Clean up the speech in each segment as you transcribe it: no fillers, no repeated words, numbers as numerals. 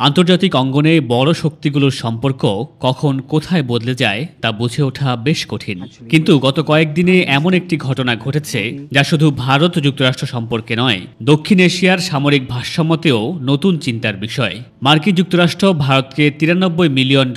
আন্তর্জাতিক অঙ্গনে বড় শক্তিগুলোর সম্পর্ক কখন কোথায় বদলে যায় তা বুঝে ওঠা বেশ কঠিন। কিন্তু গত কয়েকদিনে এমন একটি ঘটনা ঘটেছে যা শুধু ভারত যুক্তরাষ্ট্র সম্পর্কে নয়, দক্ষিণ এশিয়ার সামরিক ভারসাম্যতেও নতুন চিন্তার বিষয়। মার্কিন যুক্তরাষ্ট্র ভারতকে $93 মিলিয়ন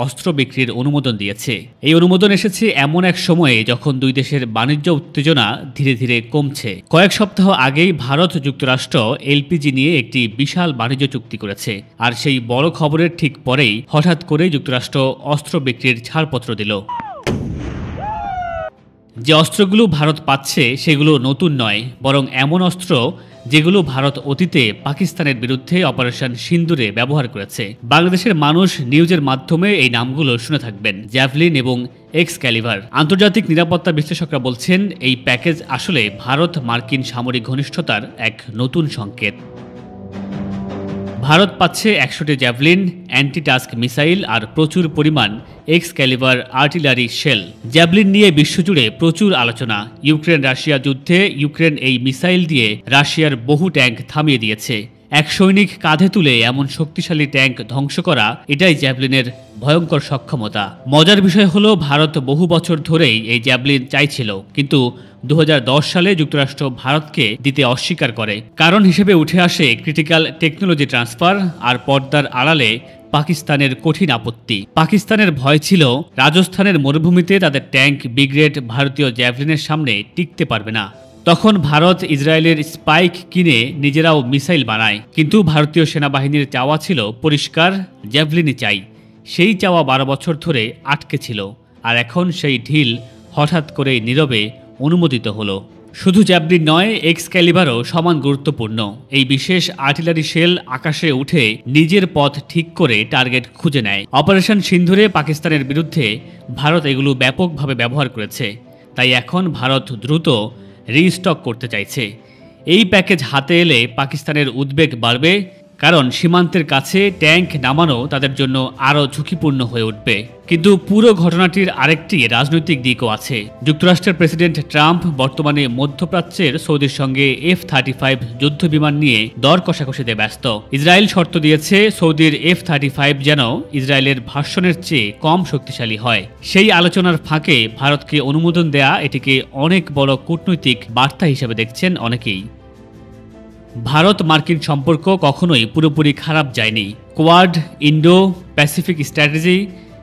অস্ত্র বিক্রির অনুমোদন দিয়েছে। এই অনুমোদন এসেছে এমন এক সময়ে যখন দুই দেশের বাণিজ্য উত্তেজনা ধীরে ধীরে কমছে। কয়েক সপ্তাহ আগেই ভারত যুক্তরাষ্ট্র এলপিজি নিয়ে একটি বিশাল বাণিজ্য চুক্তি করেছে। আর সেই বড় খবরের ঠিক পরেই হঠাৎ করে যুক্তরাষ্ট্র অস্ত্র বিক্রির ছাড়পত্র দিল। যে অস্ত্রগুলো ভারত পাচ্ছে সেগুলো নতুন নয়, বরং এমন অস্ত্র যেগুলো ভারত অতীতে পাকিস্তানের বিরুদ্ধে অপারেশন সিন্দুরে ব্যবহার করেছে। বাংলাদেশের মানুষ নিউজের মাধ্যমে এই নামগুলো শুনে থাকবেন, জ্যাভলিন এবং এক্সক্যালিভার। আন্তর্জাতিক নিরাপত্তা বিশ্লেষকরা বলছেন এই প্যাকেজ আসলে ভারত মার্কিন সামরিক ঘনিষ্ঠতার এক নতুন সংকেত। ভারত পাচ্ছে 100টি জ্যাভলিন, অ্যান্টি টাস্ক মিসাইল আর প্রচুর পরিমাণ এক্সক্যালিভার আর্টিলারি শেল। জ্যাভলিন নিয়ে বিশ্বজুড়ে প্রচুর আলোচনা। ইউক্রেন রাশিয়া যুদ্ধে ইউক্রেন এই মিসাইল দিয়ে রাশিয়ার বহু ট্যাঙ্ক থামিয়ে দিয়েছে। এক সৈনিক কাঁধে তুলে এমন শক্তিশালী ট্যাঙ্ক ধ্বংস করা, এটাই জ্যাভলিনের ভয়ঙ্কর সক্ষমতা। মজার বিষয় হলো ভারত বহু বছর ধরেই এই জ্যাভলিন চাইছিল, কিন্তু 2010 সালে যুক্তরাষ্ট্র ভারতকে দিতে অস্বীকার করে। কারণ হিসেবে উঠে আসে ক্রিটিক্যাল টেকনোলজি ট্রান্সফার আর পর্দার আড়ালে পাকিস্তানের কঠিন আপত্তি। পাকিস্তানের ভয় ছিল রাজস্থানের মরুভূমিতে তাদের ট্যাঙ্ক ব্রিগেড ভারতীয় জ্যাভলিনের সামনে টিকতে পারবে না। তখন ভারত ইসরায়েলের স্পাইক কিনে নিজেরাও মিসাইল বানায়। কিন্তু ভারতীয় সেনাবাহিনীর চাওয়া ছিল পরিষ্কার, জ্যাভলিনই চাই। সেই চাওয়া 12 বছর ধরে আটকে ছিল, আর এখন সেই ঢিল হঠাৎ করে নীরবে অনুমোদিত হলো। শুধু জ্যাভলিন নয়, এক্সক্যালিভারও সমান গুরুত্বপূর্ণ। এই বিশেষ আর্টিলারি শেল আকাশে উঠে নিজের পথ ঠিক করে টার্গেট খুঁজে নেয়। অপারেশন সিন্ধুরে পাকিস্তানের বিরুদ্ধে ভারত এগুলো ব্যাপকভাবে ব্যবহার করেছে। তাই এখন ভারত দ্রুত রিস্টক করতে চাইছে। এই প্যাকেজ হাতে এলে পাকিস্তানের উদ্বেগ বাড়বে, কারণ সীমান্তের কাছে ট্যাঙ্ক নামানো তাদের জন্য আরও ঝুঁকিপূর্ণ হয়ে উঠবে। কিন্তু পুরো ঘটনাটির আরেকটি রাজনৈতিক দিকও আছে। যুক্তরাষ্ট্রের প্রেসিডেন্ট ট্রাম্প বর্তমানে মধ্যপ্রাচ্যের সৌদির সঙ্গে F-35 যুদ্ধ বিমান নিয়ে দর কষাকষিতে ব্যস্ত। ইসরায়েল শর্ত দিয়েছে সৌদির F-35 যেন ইসরায়েলের ভার্সনের চেয়ে কম শক্তিশালী হয়। সেই আলোচনার ফাঁকে ভারতকে অনুমোদন দেয়া এটিকে অনেক বড় কূটনৈতিক বার্তা হিসেবে দেখছেন অনেকেই। ভারত মার্কিন সম্পর্ক কখনোই পুরোপুরি খারাপ যায়নি। কোয়াড, ইন্ডো প্যাসিফিক স্ট্র্যাটেজি,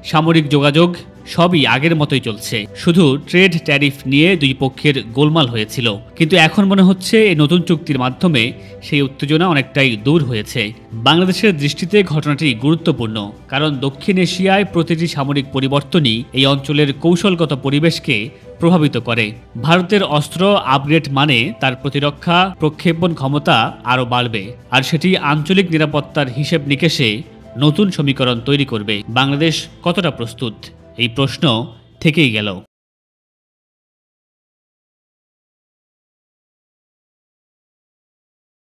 সামরিক যোগাযোগ সবই আগের মতোই চলছে। শুধু ট্রেড ট্যারিফ নিয়ে দুই পক্ষের গোলমাল হয়েছিল। কিন্তু এখন মনে হচ্ছে এই নতুন চুক্তির মাধ্যমে সেই উত্তেজনা অনেকটাই দূর হয়েছে। বাংলাদেশের দৃষ্টিতে ঘটনাটি গুরুত্বপূর্ণ, কারণ দক্ষিণ এশিয়ায় প্রতিটি সামরিক পরিবর্তনই এই অঞ্চলের কৌশলগত পরিবেশকে প্রভাবিত করে। ভারতের অস্ত্র আপগ্রেড মানে তার প্রতিরক্ষা প্রক্ষেপণ ক্ষমতা আরও বাড়বে, আর সেটি আঞ্চলিক নিরাপত্তার হিসেব নিকেশে নতুন সমীকরণ তৈরি করবে। বাংলাদেশ কতটা প্রস্তুত, এই প্রশ্ন থেকেই গেল।